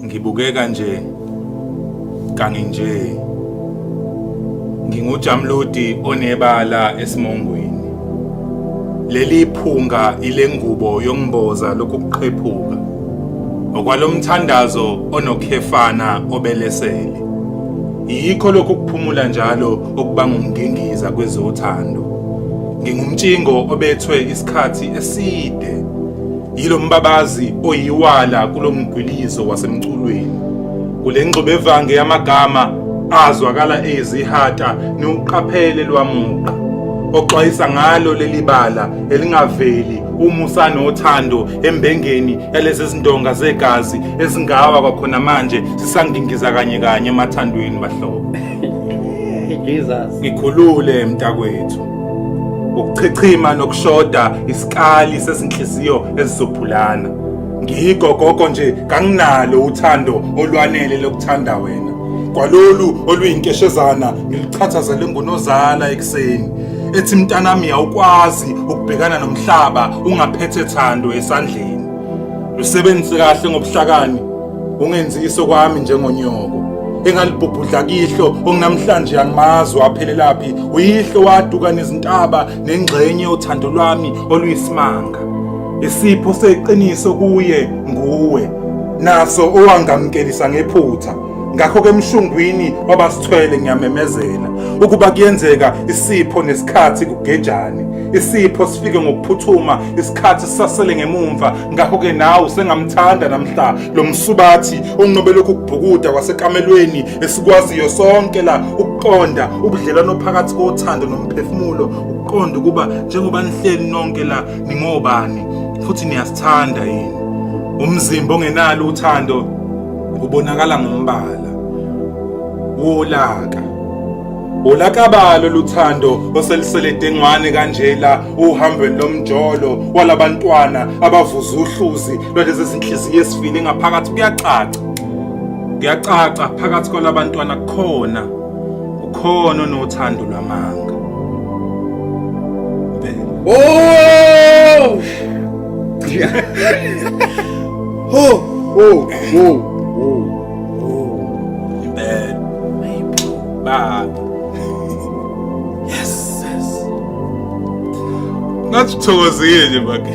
ngibukeka nje kanginje ngingujamludi onebala esimongweni. Leli phunga ilengubo yongimboza lokuqhephuka okwalomthandazo onokhefana obelesele. Yikho lokhu kuphumula njalo okubanga umngingiza kwezothando. Ngingumtshingo obethwe isikhathi eside yilo mbabazi oyiwala kulomgwilizo wasemculweni. Kulengxube evange yamagama azwakala ezihata noqaphele lwamuqa oxwayisa ngalo leli bala elingaveli umusa nothando embengeni yalezi zindonga zegazi ezingawa kwakhona manje sisangingiza kanye kanye emathandweni bahlobo. Jesus. Ngikhulule mntakwethu. Ukuchichima nokushoda isikali sezinhliziyo ezizophulana. Ngigogogo nje kanginalo uthando olwanele lokuthanda wena. Kwalolu oluyinkeshezana ngilichathazele ngonozala ekseni. Ethi mntanami awukwazi ukubhekana nomhlaba ungaphethe thando esandleni. Lusebenzise kahle ngobuhlakani. Ungenzi iso kwami njengonyoko. Engalibhubhudla kihlo onginamhlanje angimazi waphelelaphi. Uyihlo waduka nezintaba nengxenye uthando lwami oluyisimanga. Isipho seqiniso kuye nguwe. Naso owangamkelisa ngephutha. Ngakho ke emshungwini wabasithwele ngiyamemezela ukuba kuyenzeka isipho nesikhathi kugejane. Isipho sifike ngokuphuthuma, isikhathi sisasele ngemumva. Ngakho ke nawe sengamthanda namhla lo msubathi onginobele ukubhukuda kwasekamelweni esikwaziyo sonke la ukuqonda ubudlelwano phakathi kothando nomphefumulo. Ukuqonda ukuba njengoba nihleli nonke la ningobani futhi niyasithanda yini. Umzimba ongenalo uthando ubonakala ngombala wolaka. Olakabalo luthando oseliselede ngwane kanjela uhambweni lomjolo walabantwana abavuza uhluzi lwalezi zinhliziyo esifile ngaphakathi. Kuyacaca phakathi kwalabantwana ukhona nothando lwamanga. Oh! Bad. Bad. Yes. Ngathi thokozile nje bakhe.